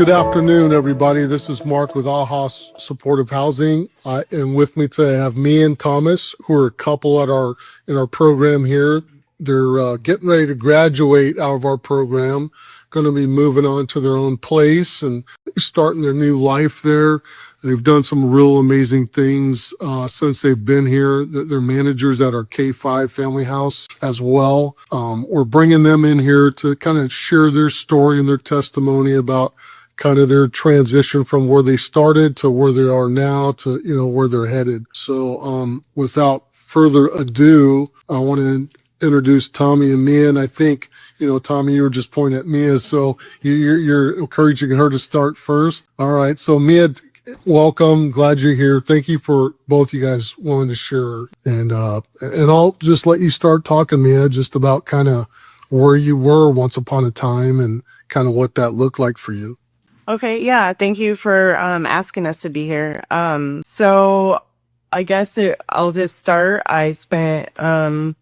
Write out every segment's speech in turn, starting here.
Good afternoon, everybody. This is Mark with AAHAA Supportive Housing, and with me today I have me and Thomas, who are a couple in our program here. They're getting ready to graduate out of our program, going to be moving on to their own place and starting their new life there. They've done some real amazing things since they've been here. They're managers at our K5 family house as well. We're bringing them in here to kind of share their story and their testimony about kind of their transition from where they started to where they are now to, where they're headed. So without further ado, I want to introduce Tommy and Mia. And I think, Tommy, you were just pointing at Mia, so you're encouraging her to start first. All right. So Mia, welcome. Glad you're here. Thank you for both you guys willing to share. And I'll just let you start talking, Mia, just about kind of where you were once upon a time and kind of what that looked like for you. Okay, yeah, thank you for asking us to be here. So I guess I'll just start. I spent, umpteen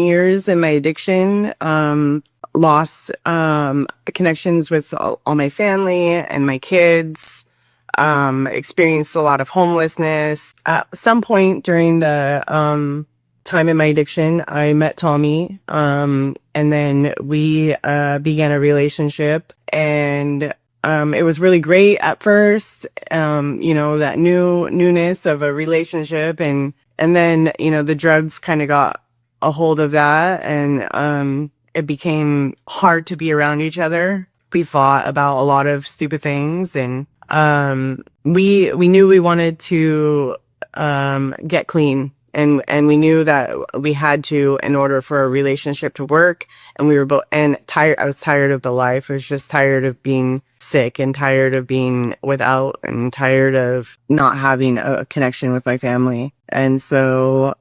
years in my addiction, lost connections with all my family and my kids, experienced a lot of homelessness. At some point during the time in my addiction, I met Tommy, and then we began a relationship, and it was really great at first, that newness of a relationship, and then the drugs kind of got a hold of that, and it became hard to be around each other. We fought about a lot of stupid things, and we knew we wanted to get clean. And we knew that we had to in order for a relationship to work. And we were both, and tired. I was tired of the life. I was just tired of being sick and tired of being without and tired of not having a connection with my family. And so,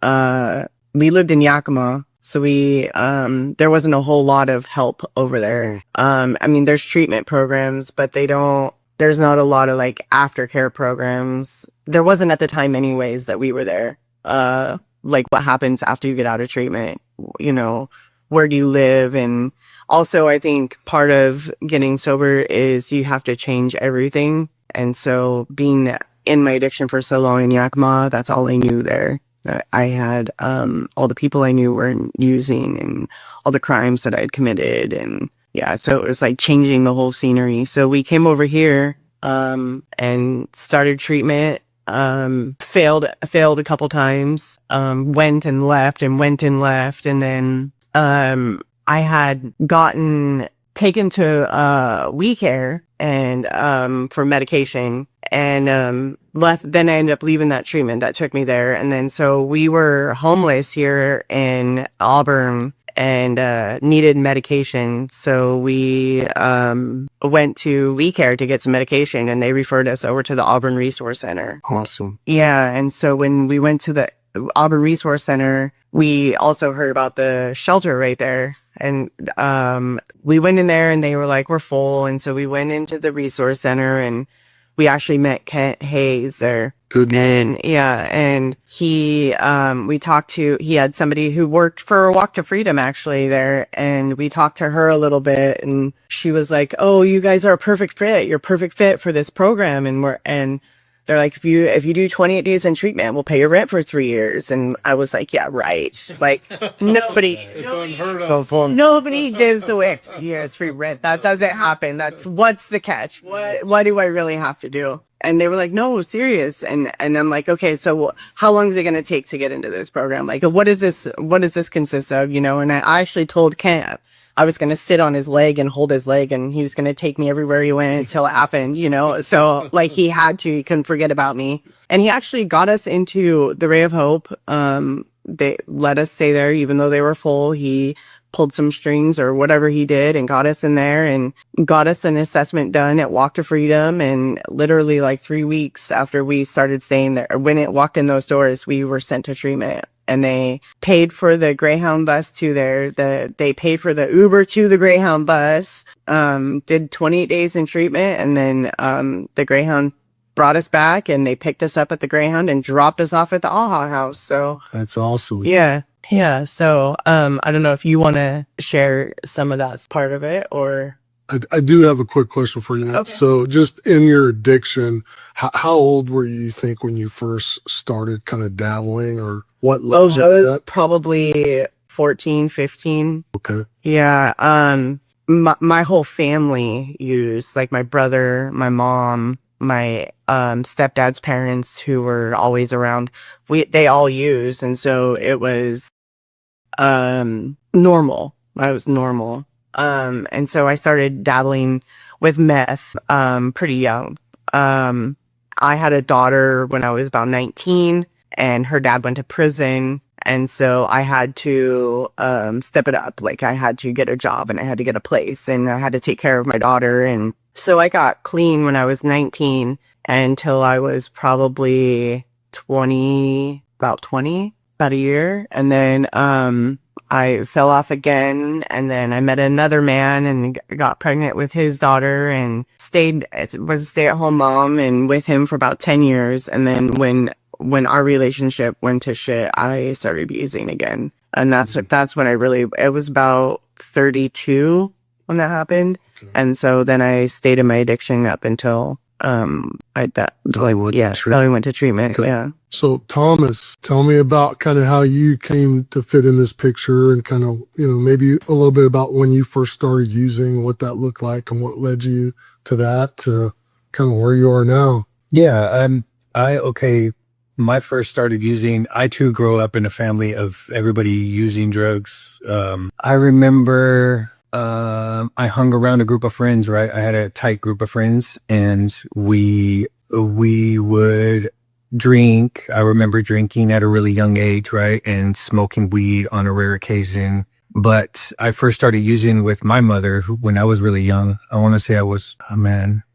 we lived in Yakima. So there wasn't a whole lot of help over there. There's treatment programs, but there's not a lot of like aftercare programs. There wasn't at the time anyways that we were there. Like what happens after you get out of treatment, where do you live? And also I think part of getting sober is you have to change everything. And so being in my addiction for so long in Yakima, that's all I knew there. I had, all the people I knew were using and all the crimes that I had committed. And yeah, so it was like changing the whole scenery. So we came over here, and started treatment. Failed a couple times, went and left. And then, I had gotten taken to, We Care and, for medication and, left. Then I ended up leaving that treatment that took me there. And then, so we were homeless here in Auburn and needed medication. So we went to We Care to get some medication, and they referred us over to the Auburn Resource Center. Awesome. Yeah, and so when we went to the Auburn Resource Center, we also heard about the shelter right there. And we went in there, and they were like, we're full. And so we went into the Resource Center, and we actually met Kent Hayes there. Good. And yeah, and he had somebody who worked for Walk to Freedom actually there, and we talked to her a little bit, and she was like, oh, you guys are a perfect fit. You're a perfect fit for this program. And they're like, if you do 28 days in treatment, we'll pay your rent for 3 years. And I was like, yeah, right. Like nobody Unheard of. Nobody gives away 2 years free rent. That doesn't happen. What's the catch? What do I really have to do? And they were like, no, serious. And I'm like, okay, so how long is it going to take to get into this program? Like, what does this consist of? And I actually told Kent I was going to sit on his leg and hold his leg, and he was going to take me everywhere he went until it happened, So like he couldn't forget about me. And he actually got us into the Ray of Hope. They let us stay there even though they were full. He pulled some strings or whatever he did and got us in there and got us an assessment done at Walk to Freedom. And literally like 3 weeks after we started staying there, or when it walked in those doors, we were sent to treatment. And they paid for the Greyhound bus to there. They paid for the Uber to the Greyhound bus, did 28 days in treatment. And then, the Greyhound brought us back, and they picked us up at the Greyhound and dropped us off at the AAHAA house. So That's awesome. yeah. Yeah. So, I don't know if you want to share some of that part of it or. I do have a quick question for you. Okay. So just in your addiction, how old were you think when you first started kind of dabbling, or what led Oh, you I to was that? probably 14, 15. Okay. Yeah. My whole family used, like my brother, my mom, my stepdad's parents who were always around. They all used, and so it was normal. I was normal. And so I started dabbling with meth pretty young. Um I had a daughter when I was about 19, and her dad went to prison, and so I had to step it up. Like I had to get a job and I had to get a place and I had to take care of my daughter, and so I got clean when I was 19 until I was probably 20, about a year. And then I fell off again, and then I met another man and got pregnant with his daughter and was a stay-at-home mom and with him for about 10 years. And then when our relationship went to shit, I started using again. And that's when it was about 32 when that happened. Okay. And so then I stayed in my addiction up until until I went to treatment. Okay. Yeah. So Thomas, tell me about kind of how you came to fit in this picture, and kind of, maybe a little bit about when you first started using, what that looked like and what led you to that, to kind of where you are now. Yeah, my first started using, I too grew up in a family of everybody using drugs. I remember I hung around a group of friends, right? I had a tight group of friends, and we would drink. I remember drinking at a really young age, right? And smoking weed on a rare occasion. But I first started using with my mother when I was really young. I want to say I was,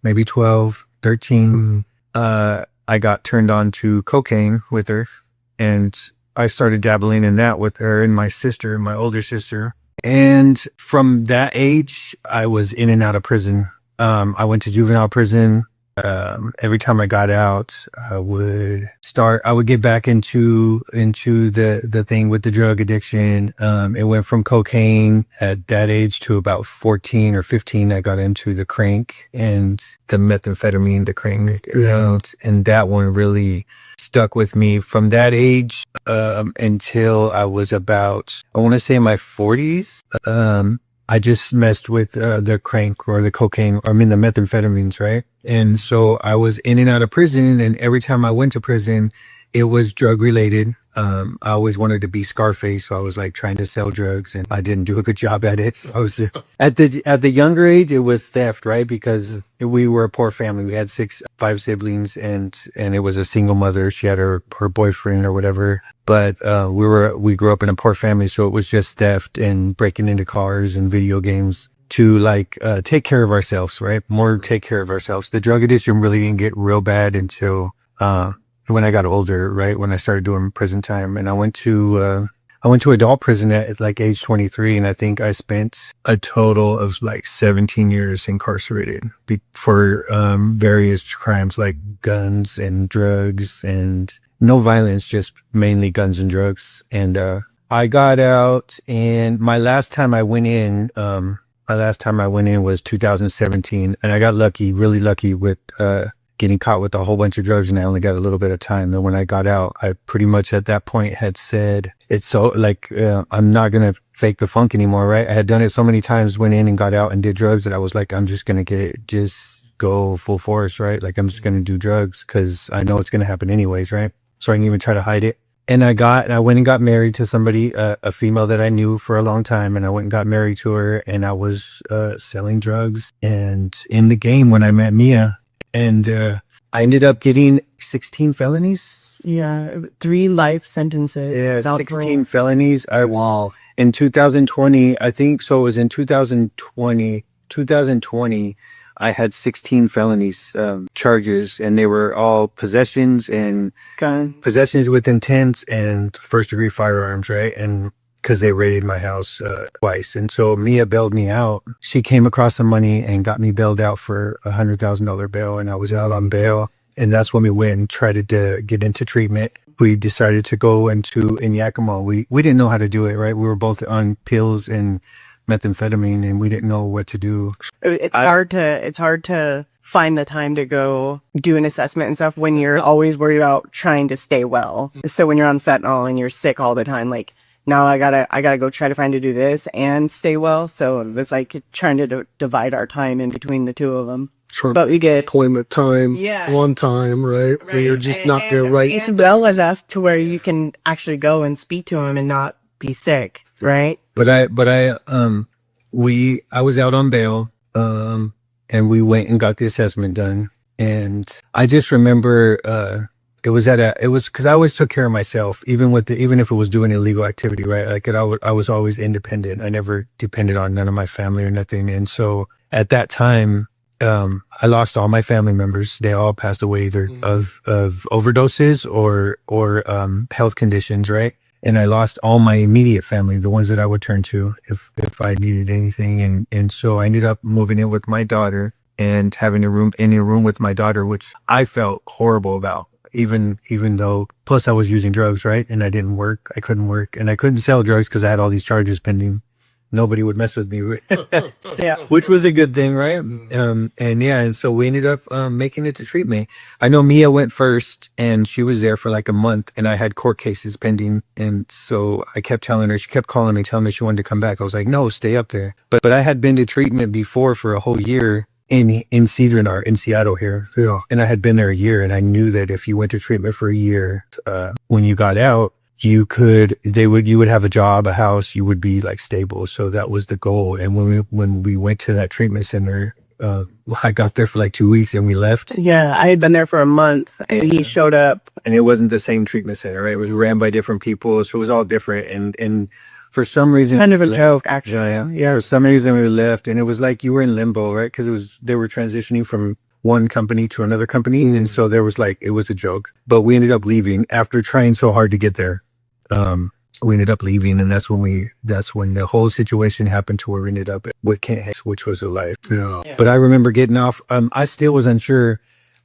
maybe 12, 13. I got turned on to cocaine with her, and I started dabbling in that with her and my sister, my older sister. And from that age, I was in and out of prison. I went to juvenile prison. Every time I got out, I would get back into the thing with the drug addiction. It went from cocaine at that age to about 14 or 15. I got into the crank and the methamphetamine, the crank, and that one really stuck with me from that age, until I was about, I want to say in my 40s. I just messed with the crank or the cocaine, the methamphetamines, right? And so I was in and out of prison, and every time I went to prison, it was drug related. I always wanted to be Scarface, so I was like trying to sell drugs, and I didn't do a good job at it. So I was at the younger age, it was theft, right? Because we were a poor family. We had 5 siblings, and it was a single mother. She had her boyfriend or whatever. But we grew up in a poor family, so it was just theft and breaking into cars and video games to take care of ourselves, right? More take care of ourselves. The drug addiction really didn't get real bad until when I got older, right? When I started doing prison time, and I went to adult prison at like age 23, and I think I spent a total of like 17 years incarcerated for various crimes like guns and drugs, and no violence, just mainly guns and drugs. And I got out, and my last time I went in was 2017, and I got really lucky with getting caught with a whole bunch of drugs, and I only got a little bit of time. And when I got out, I pretty much at that point had said, it's so I'm not going to fake the funk anymore, right? I had done it so many times, went in and got out and did drugs, that I was like, I'm just going to go full force, right? Like, I'm just going to do drugs because I know it's going to happen anyways, right? So I didn't even try to hide it. And I went and got married to somebody, a female that I knew for a long time. And I went and got married to her, and I was selling drugs and in the game when I met Mia. And I ended up getting 16 felonies. Yeah, 3 life sentences. Yeah, without 16 parole. felonies. Wow. In 2020, I think so. It was in 2020, I had 16 felonies charges, and they were all possessions with intent and first-degree firearms, right? And because they raided my house twice. And so Mia bailed me out. She came across some money and got me bailed out for $100,000 bail, and I was out on bail. And that's when we went and tried to get into treatment. We decided to go in Yakima. We didn't know how to do it, right? We were both on pills and methamphetamine, and we didn't know what to do. It's hard to find the time to go do an assessment and stuff when you're always worried about trying to stay well. So when you're on fentanyl and you're sick all the time, like now I gotta go try to find to do this and stay well. So it's like trying to divide our time in between the two of them. Sure. But we get Appointment time, Yeah. one time, right? Where you're just not there, right? It's well enough to where you can actually go and speak to him and not be sick, right? I was out on bail, and we went and got the assessment done. And I just remember, it was because I always took care of myself, even if it was doing illegal activity, right? Like I was always independent. I never depended on none of my family or nothing. And so at that time, I lost all my family members. They all passed away either of overdoses or health conditions, right? And I lost all my immediate family, the ones that I would turn to if I needed anything. And so I ended up moving in with my daughter and having a room with my daughter, which I felt horrible about, even though, plus I was using drugs, right? And I couldn't work, and I couldn't sell drugs because I had all these charges pending. Nobody would mess with me. Yeah. Which was a good thing, right? And so we ended up making it to treatment. I know Mia went first, and she was there for like a month, and I had court cases pending. And so I kept telling her, she kept calling me, telling me she wanted to come back. I was like, no, stay up there. But I had been to treatment before for a whole year in Seattle here. Yeah. And I had been there a year, and I knew that if you went to treatment for a year, when you got out, you would have a job, a house, you would be like stable. So that was the goal. And when we went to that treatment center, I got there for like 2 weeks and we left. Yeah, I had been there for a month and he showed up. And it wasn't the same treatment center, right? It was ran by different people. So it was all different. And for some reason, Kind of a joke, actually. yeah, for some reason we left, and it was like you were in limbo, right? Because they were transitioning from one company to another company. And so it was a joke, but we ended up leaving after trying so hard to get there. We ended up leaving, and that's when the whole situation happened to where we ended up with Kent Hicks, which was a life. Yeah. But I remember getting off. I still was unsure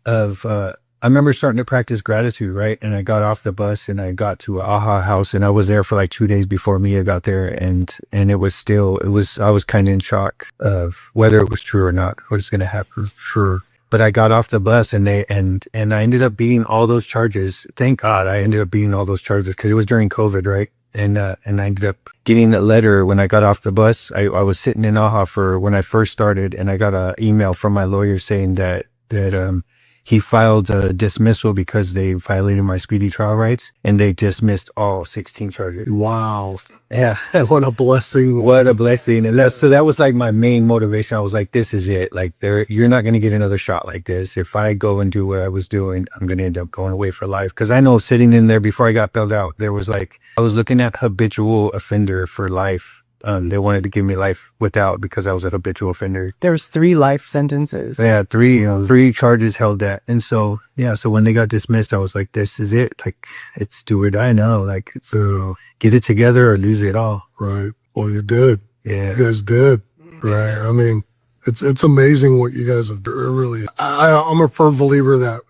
of, I remember starting to practice gratitude, right? And I got off the bus and I got to AAHAA House, and I was there for like 2 days before Mia got there. And I was kind of in shock of whether it was true or not, what's going to happen. Sure. But I got off the bus and I ended up beating all those charges. Thank God I ended up beating all those charges because it was during COVID, right? And I ended up getting a letter when I got off the bus. I was sitting in AAHA for when I first started, and I got an email from my lawyer saying that he filed a dismissal because they violated my speedy trial rights, and they dismissed all 16 charges. Wow. Yeah. What a blessing. What a blessing. And that was like my main motivation. I was like, this is it. Like you're not going to get another shot like this. If I go and do what I was doing, I'm going to end up going away for life. Cause I know sitting in there before I got bailed out, there was like, I was looking at habitual offender for life. They wanted to give me life without because I was a habitual offender. There was 3 life sentences. Yeah, three charges held that. And so, yeah, so when they got dismissed, I was like, this is it. Like, it's do or die now. Like, it's get it together or lose it all. Right. Well, you did. Yeah. You guys did. Right. I mean, it's amazing what you guys have done. Really. I'm a firm believer that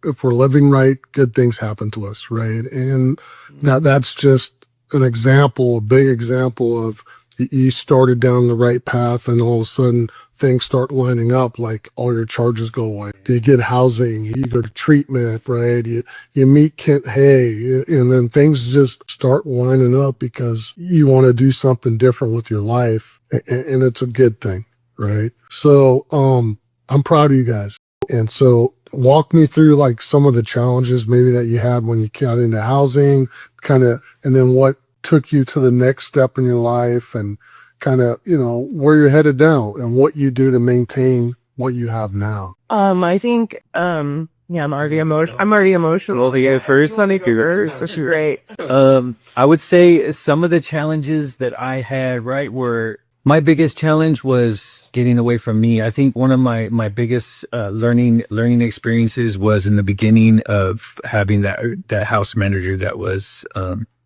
if we're living right, good things happen to us. Right. And that's just an example, a big example of you started down the right path and all of a sudden things start lining up, like all your charges go away. You get housing, you go to treatment, right? You meet Kent Hay, and then things just start lining up because you want to do something different with your life, and it's a good thing, right? So I'm proud of you guys. And so walk me through like some of the challenges maybe that you had when you got into housing, and then what took you to the next step in your life, and kind of, where you're headed now and what you do to maintain what you have now. I think, I'm already emotional. Well, yeah, first on it, This is great. I would say some of the challenges that I had, right, were my biggest challenge was getting away from me. I think one of my biggest learning experiences was in the beginning of having that house manager that was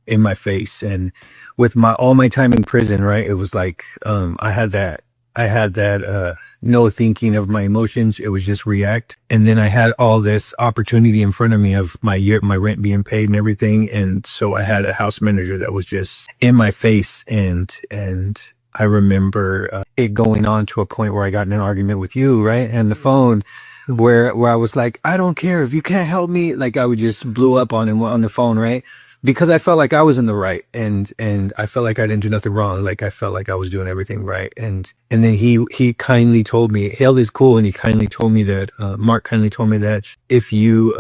in my face, and with all my time in prison, right, it was like I had that no thinking of my emotions. It was just react. And then I had all this opportunity in front of me of my rent being paid and everything. And so I had a house manager that was just in my face, and I remember it going on to a point where I got in an argument with you, right? And the phone where I was like, I don't care if you can't help me. Like I would just blew up on him on the phone, right? Because I felt like I was in the right, and I felt like I didn't do nothing wrong. Like I felt like I was doing everything right. And then he kindly told me, held his cool, and he kindly told me that Mark kindly told me that if you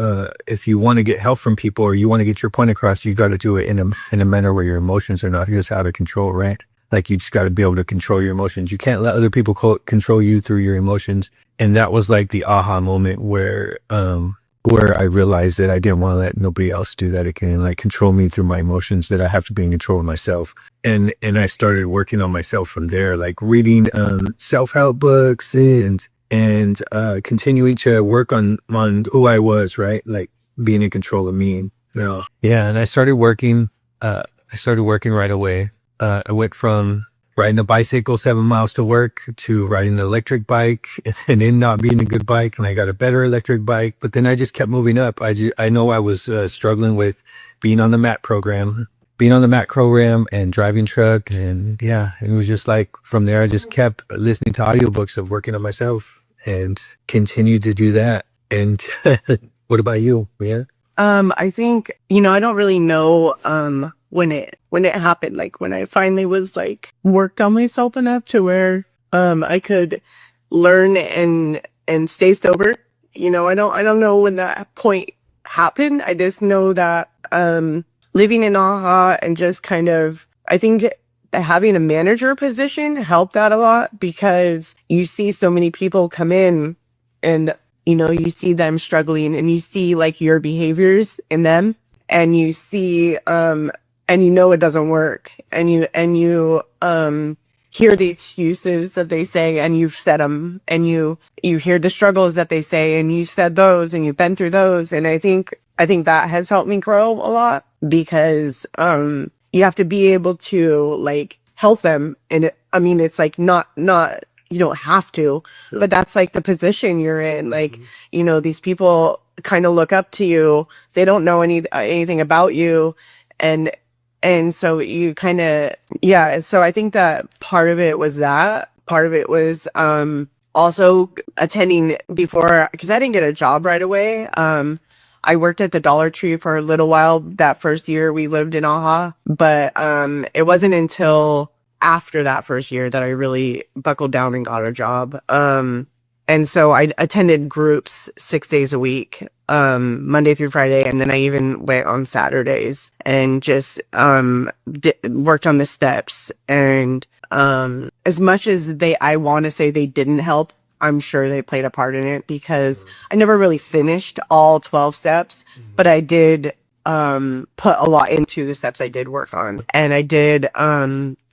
want to get help from people or you want to get your point across, you got to do it in a manner where your emotions are not just out of control, right? Like you just got to be able to control your emotions. You can't let other people control you through your emotions. And that was like the aha moment where I realized that I didn't want to let nobody else do that again, like control me through my emotions, that I have to be in control of myself. And I started working on myself from there, like reading self-help books and continuing to work on who I was, right? Like being in control of me. Yeah. Yeah. And I started working right away. I went from riding a bicycle 7 miles to work to riding an electric bike, and then not being a good bike. And I got a better electric bike, but then I just kept moving up. I know I was struggling with being on the MAT program and driving truck. And yeah, it was just like from there, I just kept listening to audiobooks of working on myself and continued to do that. And what about you? Yeah. I think, I don't really know, when it happened, like when I finally was like worked on myself enough to where, I could learn and stay sober. I don't know when that point happened. I just know that, living in AAHA and just kind of, I think having a manager position helped that a lot, because you see so many people come in and you see them struggling, and you see like your behaviors in them, and you see, and it doesn't work, and you hear the excuses that they say, and you've said them, and you hear the struggles that they say, and you've said those, and you've been through those. And I think that has helped me grow a lot, because, you have to be able to like help them. And it's like not, you don't have to, but that's like the position you're in. Like, these people kind of look up to you. They don't know anything about you. And so you kind of, yeah. So I think that part of it was that. Part of it was, also attending before, because I didn't get a job right away. I worked at the Dollar Tree for a little while that first year we lived in AAHA, but, it wasn't until after that first year that I really buckled down and got a job. And so I attended groups 6 days a week, Monday through Friday. And then I even went on Saturdays and just, worked on the steps. And, as much as I want to say they didn't help, I'm sure they played a part in it, because I never really finished all 12 steps, but I did, put a lot into the steps I did work on. And I did,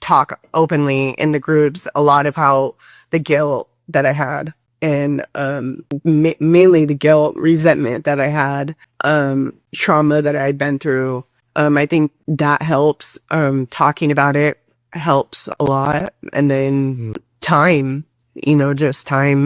talk openly in the groups a lot about the guilt that I had, and mainly the guilt, resentment that I had, trauma that I had been through. I think that helps. Talking about it helps a lot. And then time, just time,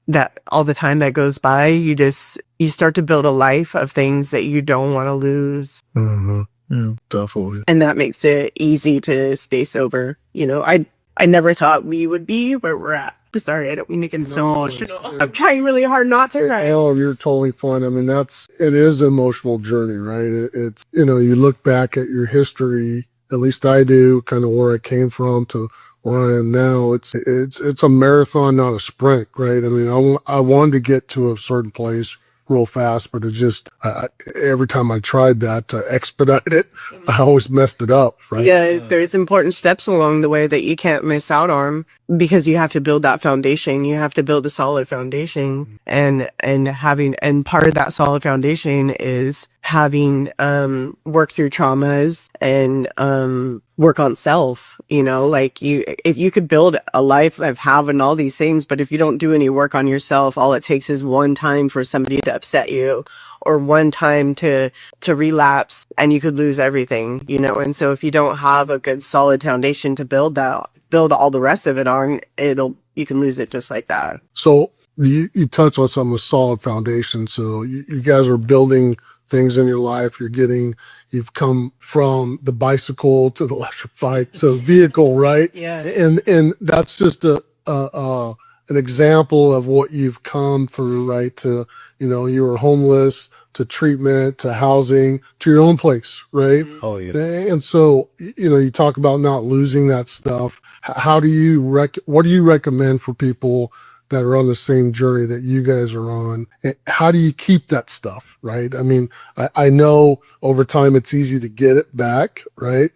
that all the time that goes by, you start to build a life of things that you don't want to lose. Mm-hmm. Yeah, definitely. And that makes it easy to stay sober. I never thought we would be where we're at. Sorry, I don't mean to get so emotional. I'm trying really hard not to cry. Oh, you're totally fine. I mean, it is an emotional journey, right? It's, you look back at your history, at least I do, kind of where I came from to where I am now. It's a marathon, not a sprint, right? I mean, I wanted to get to a certain place real fast, but it just, every time I tried that to expedite it, I always messed it up, right? Yeah, there's important steps along the way that you can't miss out on, because you have to build that foundation. You have to build a solid foundation, and part of that solid foundation is having work through traumas and work on self. If you could build a life of having all these things, but if you don't do any work on yourself, all it takes is one time for somebody to upset you, or one time to relapse, and you could lose everything. And so if you don't have a good solid foundation to build all the rest of it on, you can lose it just like that. So you touch on some of the solid foundation. So you guys are building things in your life. You've come from the bicycle to the electrified vehicle, right? Yeah. And that's just an example of what you've come through, right? To, you were homeless, to treatment, to housing, to your own place, right? Oh yeah. And so, you talk about not losing that stuff. How do you what do you recommend for people that are on the same journey that you guys are on? And how do you keep that stuff, right? I mean, I know over time it's easy to get it back, right?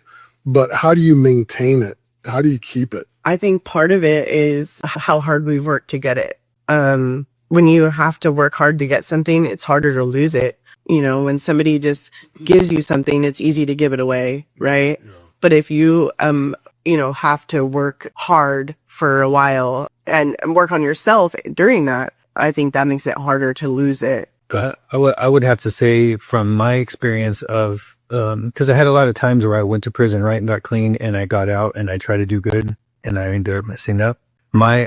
But how do you maintain it? How do you keep it? I think part of it is how hard we've worked to get it. When you have to work hard to get something, it's harder to lose it. When somebody just gives you something, it's easy to give it away, right? Yeah. But if you, have to work hard for a while and work on yourself during that, I think that makes it harder to lose it. I would have to say from my experience of, because I had a lot of times where I went to prison, right, and got clean, and I got out and I tried to do good and I ended up messing up. My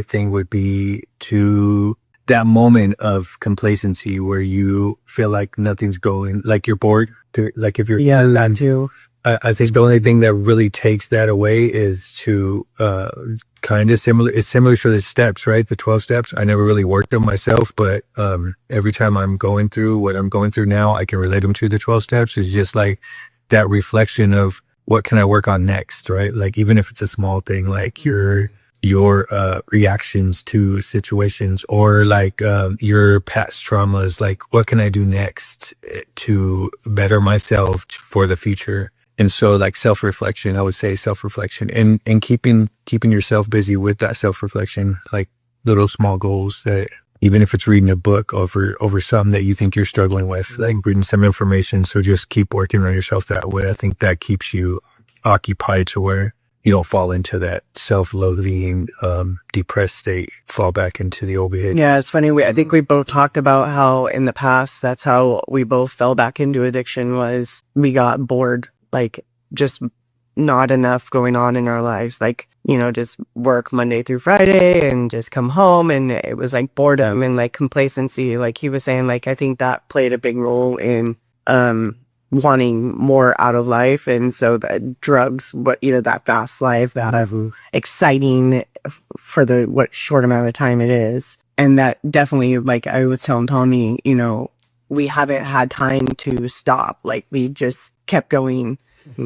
thing would be to that moment of complacency where you feel like nothing's going, like you're bored, like if you're, That too. I think the only thing that really takes that away is to kind of similar. It's similar to the steps, right? The 12 steps. I never really worked them myself, but every time I'm going through what I'm going through now, I can relate them to the 12 steps. It's just like that reflection of what can I work on next, right? Like even if it's a small thing, like your reactions to situations or like your past traumas, like what can I do next to better myself for the future? And so like self-reflection, I would say self-reflection and keeping yourself busy with that self-reflection, like little small goals that even if it's reading a book over something that you think you're struggling with, like reading some information. So just keep working on yourself that way. I think that keeps you occupied to where you don't fall into that self-loathing, depressed state, fall back into the old behavior. Yeah, it's funny. I think we both talked about how in the past, that's how we both fell back into addiction was we got bored, like just not enough going on in our lives. Like, just work Monday through Friday and just come home. And it was like boredom and like complacency. Like he was saying, like, I think that played a big role in, wanting more out of life. And so the drugs, that fast life, that exciting for what short amount of time it is. And that definitely, like I was telling Tommy, we haven't had time to stop. Like we just kept going.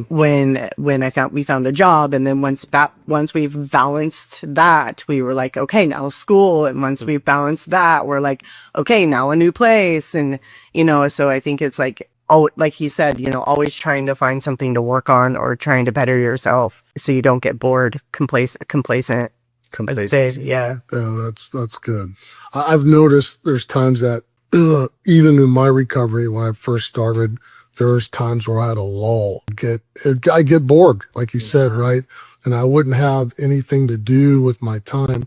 When we found a job, and then once we've balanced that, we were like, okay, now school. And once we've balanced that, we're like, okay, now a new place. And, so I think it's like, oh, like he said, always trying to find something to work on or trying to better yourself so you don't get bored, complacent. Yeah. Yeah, that's good. I've noticed there's times that even in my recovery, when I first started, there's times where I had a lull. I get bored, like you said, right? And I wouldn't have anything to do with my time.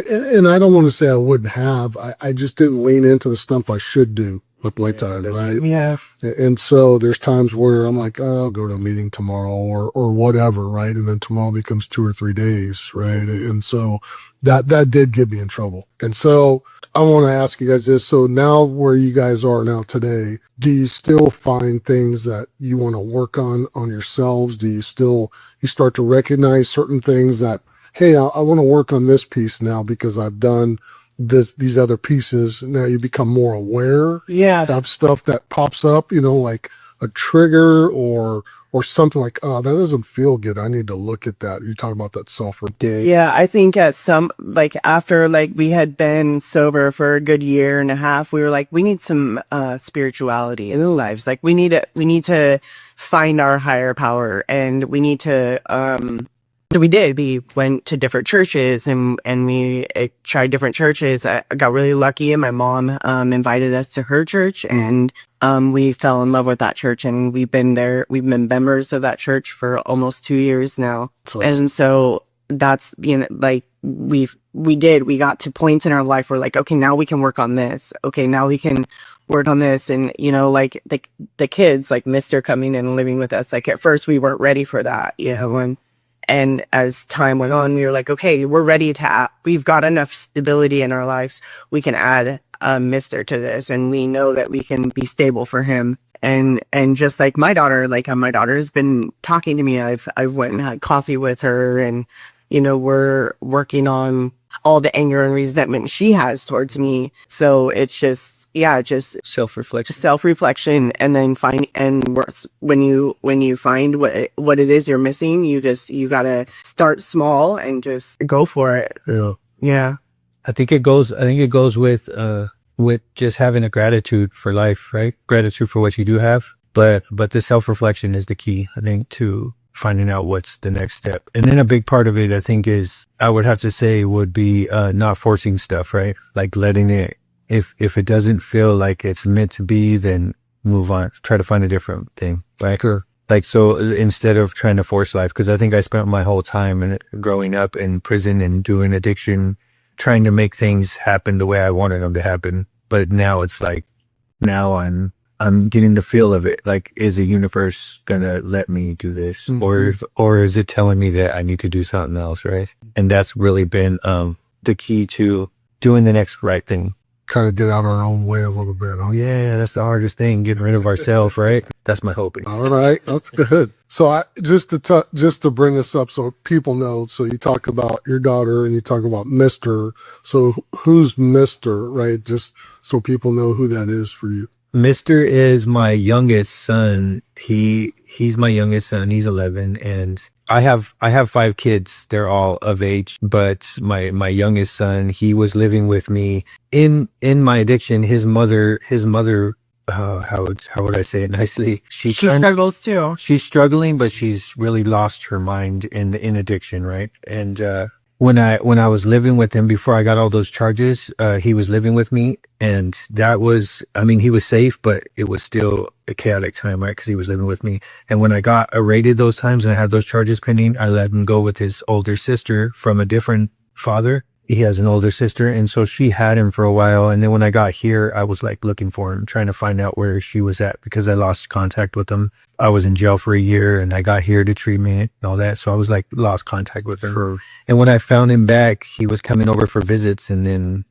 And I don't want to say I wouldn't have. I just didn't lean into the stuff I should do with my time, right? Yeah. And so there's times where I'm like, oh, I'll go to a meeting tomorrow or whatever, right? And then tomorrow becomes 2 or 3 days, right? And so that did get me in trouble. And so I want to ask you guys this. So now where you guys are now today, do you still find things that you want to work on yourselves? Do you start to recognize certain things that, hey, I want to work on this piece now because I've done these other pieces. Now you become more aware of stuff that pops up, like a trigger or something like, oh, that doesn't feel good. I need to look at that. You talk about that self-reflection. Yeah, I think after we had been sober for a good year and a half, we were like, we need some spirituality in our lives. Like we need to find our higher power, and we need to so we did. We went to different churches and we tried different churches. I got really lucky, and my mom invited us to her church, and we fell in love with that church, and we've been there. We've been members of that church for almost 2 years now. And so that's, we got to points in our life where like, okay, now we can work on this. Okay, now we can work on this. And, like the kids, like Mr. coming in and living with us, like at first we weren't ready for that, and as time went on, we were like, okay, we're ready we've got enough stability in our lives. We can add Mr. to this, and we know that we can be stable for him. And just like my daughter, my daughter's been talking to me. I've went and had coffee with her, and we're working on all the anger and resentment she has towards me. So it's just self-reflection, and then when you find what it is you're missing, you gotta start small and just go for it. Yeah. I think it goes with just having a gratitude for life, right? Gratitude for what you do have. But the self-reflection is the key, I think, to finding out what's the next step. And then a big part of it, I think, is, I would have to say, would be not forcing stuff, right? Like letting it, if it doesn't feel like it's meant to be, then move on, try to find a different thing, right? Sure. Like, so instead of trying to force life, because I think I spent my whole time growing up in prison and doing addiction, trying to make things happen the way I wanted them to happen. But now it's like, now I'm getting the feel of it. Like, is the universe gonna let me do this? Mm-hmm. Or is it telling me that I need to do something else, right? And that's really been the key to doing the next right thing. Kind of get out our own way a little bit. Huh? Yeah, that's the hardest thing, getting rid of ourselves, right? That's my hope. All right, that's good. So just to bring this up so people know, so you talk about your daughter and you talk about Mr. So who's Mr., right? Just so people know who that is for you. Mr. is my youngest son. He's my youngest son. He's 11, and I have 5 kids. They're all of age, but my youngest son, he was living with me in my addiction. His mother, how would I say it nicely? She struggles too. She's struggling, but she's really lost her mind in addiction, right? And when I was living with him before I got all those charges, he was living with me, and that was, I mean, he was safe, but it was still a chaotic time, right? Because he was living with me. And when I got arraigned those times and I had those charges pending, I let him go with his older sister from a different father. He has an older sister, and so she had him for a while. And then when I got here, I was like looking for him, trying to find out where she was at, because I lost contact with him. I was in jail for a year, and I got here to treatment and all that. So I was like lost contact with her. Sure. And when I found him back, he was coming over for visits, and then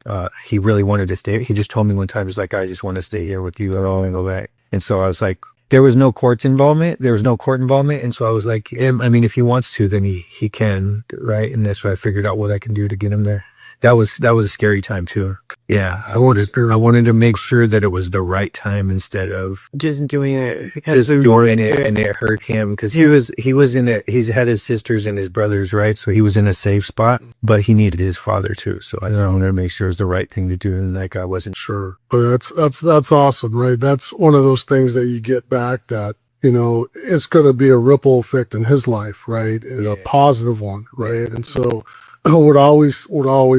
he really wanted to stay. He just told me one time, he's like, I just want to stay here with you. I don't want to go back. And so I was like, there was no court involvement. And so I was like, I mean, if he wants to, then he can, right? And that's why I figured out what I can do to get him there. That was a scary time too. Yeah, I wanted to make sure that it was the right time instead of Just doing it just doing it, and it hurt him, because he's had his sisters and his brothers, right? So he was in a safe spot, but he needed his father too. So I wanted to make sure it was the right thing to do, and like I wasn't Sure. But that's awesome, right? That's one of those things that you get back that, it's going to be a ripple effect in his life, right? And a positive one, right? And so I would always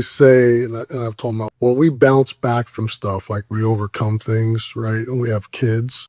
say, and I've told them, when we bounce back from stuff, like we overcome things, right? And we have kids,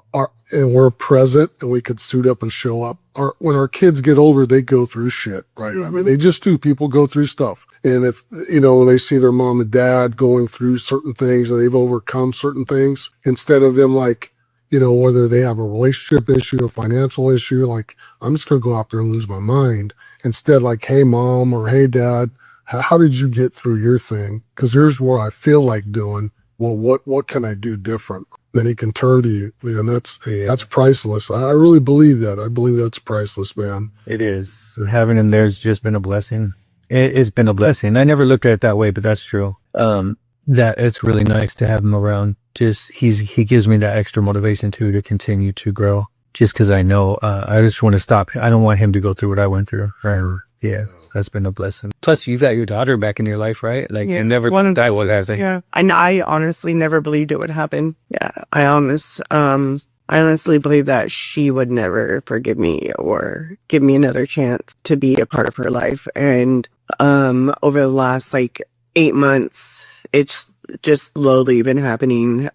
and we're present, and we could suit up and show up. When our kids get older, they go through shit, right? I mean, they just do. People go through stuff. And if, when they see their mom and dad going through certain things, and they've overcome certain things, instead of them whether they have a relationship issue, a financial issue, like, I'm just going to go out there and lose my mind. Instead, like, hey, mom, or hey, dad, how did you get through your thing? Because here's what I feel like doing. Well, what can I do different? Then he can turn to you. And that's priceless. I really believe that. I believe that's priceless, man. It is. Having him there's just been a blessing. It's been a blessing. I never looked at it that way, but that's true. That it's really nice to have him around. Just he gives me that extra motivation too, to continue to grow. Just because I know I just want to stop. I don't want him to go through what I went through. Right? Yeah, that's been a blessing. Plus, you've got your daughter back in your life, right? Like, you never die what happened. Yeah, I honestly never believed it would happen. Yeah, I honestly believe that she would never forgive me or give me another chance to be a part of her life. And over the last 8 months, it's just slowly been happening.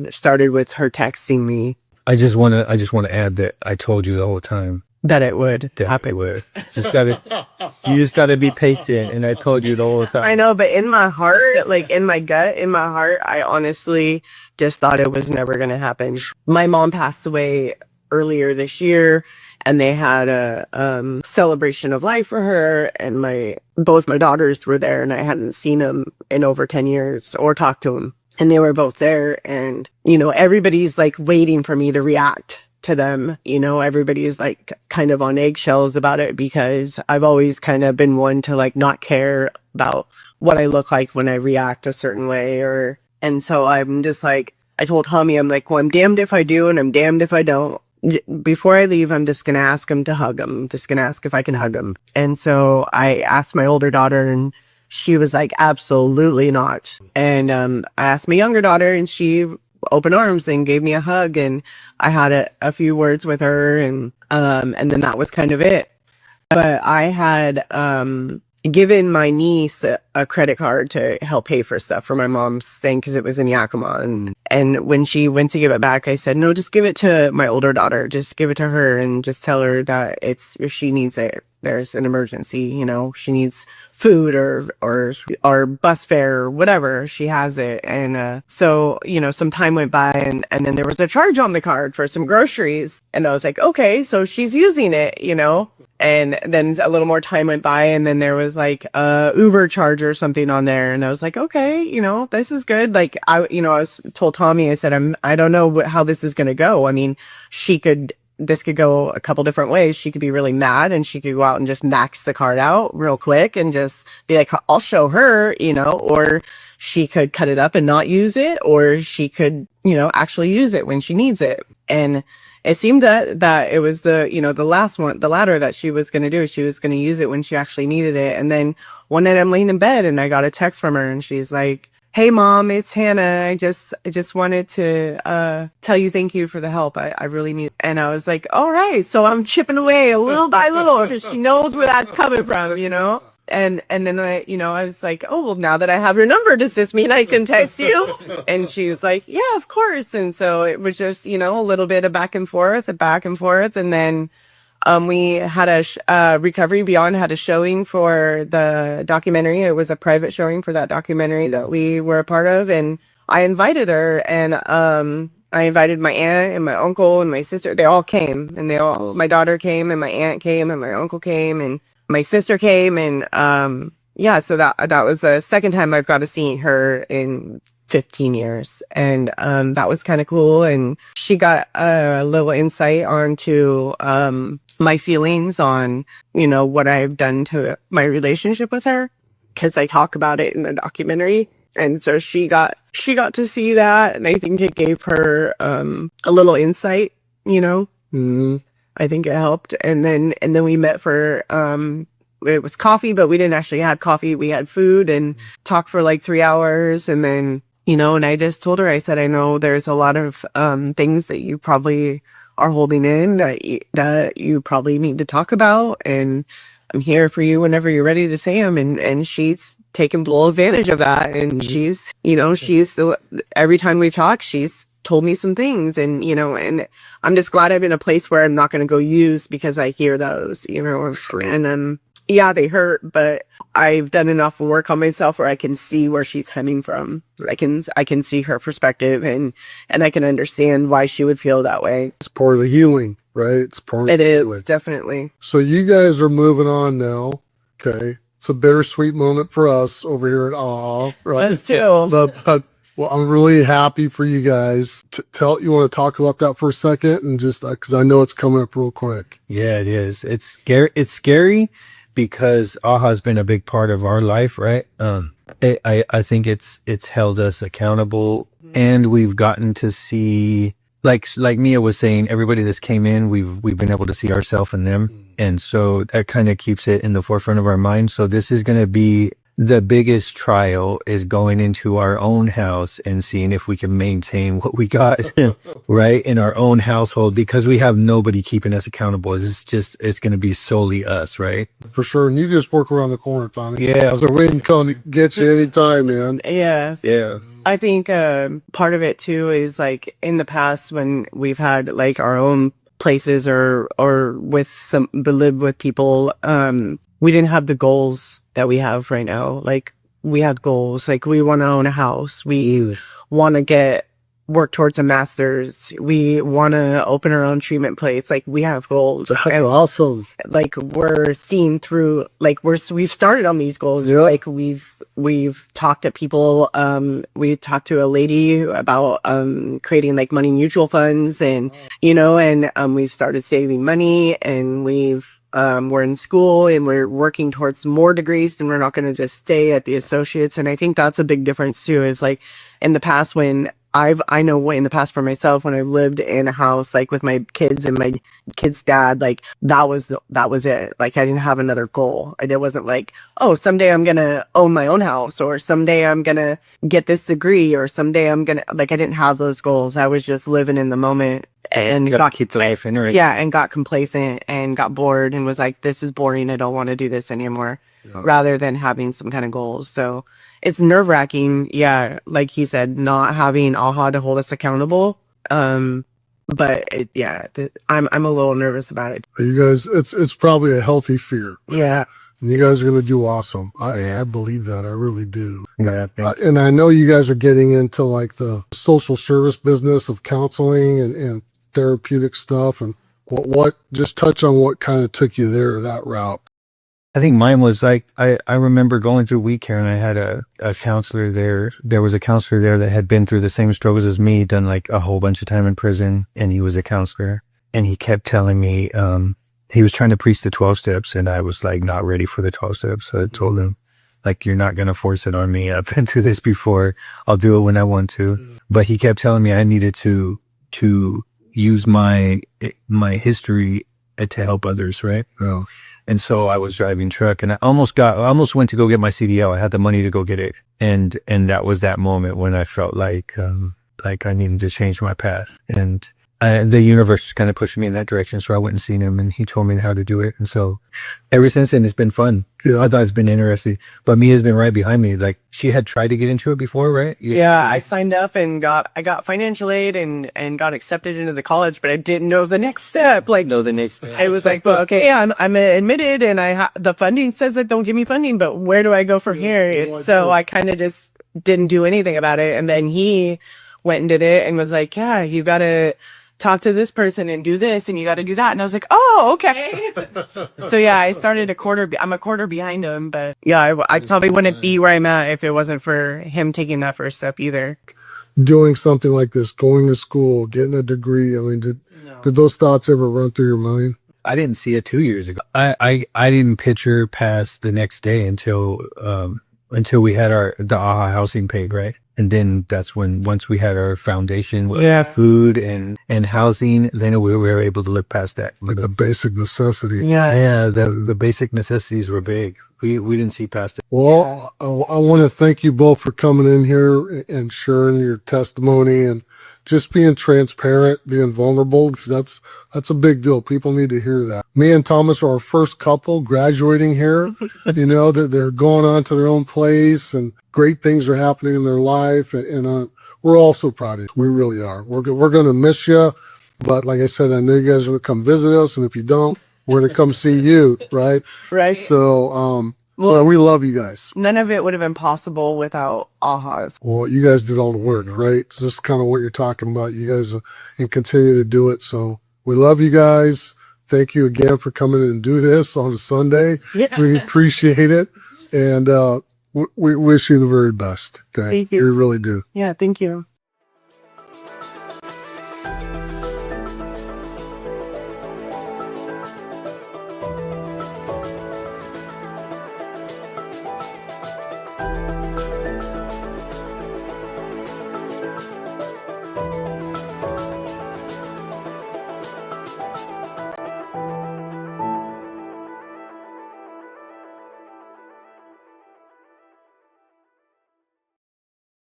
Started with her texting me. I just want to add that I told you the whole time that it would happen. You just gotta be patient, and I told you the whole time. I know, but in my heart, in my gut, in my heart, I honestly just thought it was never gonna happen. My mom passed away earlier this year, and they had a celebration of life for her, and both my daughters were there, and I hadn't seen them in over 10 years or talked to them. and they were both there, and everybody's like waiting for me to react to them. Everybody's like kind of on eggshells about it, because I've always kind of been one to like not care about what I look like when I react a certain way, and so I'm just like, I told Tommy, I'm like, well, I'm damned if I do and I'm damned if I don't. Before I leave, I'm just going to ask him to hug him. I'm just going to ask if I can hug him. And so I asked my older daughter, and she was like, absolutely not. And I asked my younger daughter, and she open arms and gave me a hug, and I had a few words with her, and then that was kind of it. But I had given my niece a credit card to help pay for stuff for my mom's thing, because it was in Yakima, and when she went to give it back, I said, no, just give it to my older daughter, just give it to her, and just tell her that if she needs it, there's an emergency, she needs food or bus fare or whatever, she has it. And so some time went by, and then there was a charge on the card for some groceries, and I was like, okay, so she's using it, and then a little more time went by, and then there was like a Uber charge or something on there, and I was like, okay, this is good. Like I was told Tommy, I said, I don't know how this is gonna go. I mean, this could go a couple different ways. She could be really mad, and she could go out and just max the card out real quick and just be like, I'll show her, or she could cut it up and not use it, or she could, actually use it when she needs it. And it seemed that it was the latter that she was going to do. She was going to use it when she actually needed it. And then one night I'm laying in bed, and I got a text from her, and she's like, hey Mom, it's Hannah. I just wanted to tell you thank you for the help. I really need. And I was like, all right, so I'm chipping away a little by little, because she knows where that's coming from, And then I was like, oh, well, now that I have your number, does this mean I can text you? And she's like, yeah, of course. And so it was just, a little bit of back and forth. And then we had a Recovery Beyond had a showing for the documentary. It was a private showing for that documentary that we were a part of. And I invited her, and I invited my aunt and my uncle and my sister. They all came, and my daughter came, and my aunt came, and my uncle came, and my sister came. And so that was the second time I've got to see her in 15 years. And that was kind of cool. And she got a little insight onto my feelings on, what I've done to my relationship with her, because I talk about it in the documentary. And so she got to see that, and I think it gave her a little insight, Mm-hmm. I think it helped. And then we met for it was coffee, but we didn't actually have coffee. We had food and talked for like 3 hours. And then, and I just told her, I said, I know there's a lot of things that you probably are holding in that you probably need to talk about. And I'm here for you whenever you're ready to say them. And she's taken full advantage of that. And she's still, every time we've talked, she's told me some things, and and I'm just glad I'm in a place where I'm not going to go use, because I hear those, and yeah, they hurt, but I've done enough work on myself where I can see where she's coming from. I can see her perspective, and I can understand why she would feel that way. It's part of the healing, right? It's part of It the is, healing. definitely. So you guys are moving on now. Okay. It's a bittersweet moment for us over here at AAHA, right? Us too. But well, I'm really happy for you guys. You want to talk about that for a second, and just because I know it's coming up real quick. Yeah, it is. It's scary. It's scary because AAHA has been a big part of our life, right? I think it's held us accountable, and we've gotten to see, like Mia was saying, everybody that's came in, we've been able to see ourselves in them, and so that kind of keeps it in the forefront of our mind. So this is going to be the biggest trial, is going into our own house and seeing if we can maintain what we got right in our own household, because we have nobody keeping us accountable. It's going to be solely us, right? For sure. And you just work around the corner, Tommy. Yeah. So we can come get you anytime, man. Yeah. Yeah. I think part of it too is like in the past when we've had like our own places or lived with people, we didn't have the goals that we have right now. Like we had goals, like we want to own a house. We want to get work towards a master's. We want to open our own treatment place. Like, we have goals. That's awesome. Like, we're seeing through, like, we've started on these goals. Yeah. Like, we've talked to people. We talked to a lady about creating like money mutual funds, and we've started saving money, and we're in school and we're working towards more degrees, and we're not going to just stay at the associates. And I think that's a big difference too, is like in the past when I know in the past for myself, when I lived in a house like with my kids and my kids' dad, like that was it. Like, I didn't have another goal. It wasn't like, oh, someday I'm gonna own my own house, or someday I'm gonna get this degree, or someday I'm gonna, like, I didn't have those goals. I was just living in the moment and got keep life interesting. yeah, and got complacent and got bored and was like, this is boring. I don't want to do this anymore, rather than having some kind of goals. So it's nerve-wracking, yeah, like he said, not having AAHA to hold us accountable. But I'm a little nervous about it. You guys, it's probably a healthy fear. Yeah. And you guys are going to do awesome. I believe that. I really do. Yeah, And I know you guys are getting into like the social service business of counseling and therapeutic stuff. And what just touch on what kind of took you there, that route. I think mine was like, I remember going through We Care, and I had a counselor there. There was a counselor there that had been through the same struggles as me, done like a whole bunch of time in prison, and he was a counselor. And he kept telling me, he was trying to preach the 12 steps, and I was like not ready for the 12 steps. So I told him, like, you're not going to force it on me. I've been through this before. I'll do it when I want to. But he kept telling me I needed to use my history to help others, right? Yeah. And so I was driving truck, and I almost went to go get my CDL. I had the money to go get it. And that was that moment when I felt like I needed to change my path. And the universe kind of pushed me in that direction. So I went and seen him, and he told me how to do it. And so ever since then, it's been fun. Yeah. I thought it's been interesting, but Mia's been right behind me. Like, she had tried to get into it before, right? Yeah, I signed up and I got financial aid and got accepted into the college, but I didn't know the next step. Like, I was like, well, okay, I'm admitted, and the funding says that don't give me funding, but where do I go from here? So I kind of just didn't do anything about it. And then he went and did it and was like, yeah, you got to talk to this person and do this, and you got to do that. And I was like, oh, okay. So yeah, I'm a quarter behind him, but yeah, I probably wouldn't be where I'm at if it wasn't for him taking that first step either. Doing something like this, going to school, getting a degree. I mean, did those thoughts ever run through your mind? I didn't see it 2 years ago. I didn't picture past the next day until we had the AAHA housing paid, right? And then that's when, once we had our foundation with food and housing, then we were able to look past that. Like the basic necessity. Yeah, the basic necessities were big. We didn't see past it. Well, I want to thank you both for coming in here and sharing your testimony and just being transparent, being vulnerable, because that's a big deal. People need to hear that. Me and Thomas are our first couple graduating here. They're going on to their own place, and great things are happening in their life. And we're all so proud of you. We really are. We're going to miss you. But like I said, I know you guys are going to come visit us. And if you don't, we're going to come see you, right? Right. So, well, we love you guys. None of it would have been possible without AAHA's. Well, you guys did all the work, right? So this is kind of what you're talking about. You guys and continue to do it. So we love you guys. Thank you again for coming and do this on a Sunday. Yeah. We appreciate it. And we wish you the very best. Okay? Thank you. We really do. Yeah, thank you.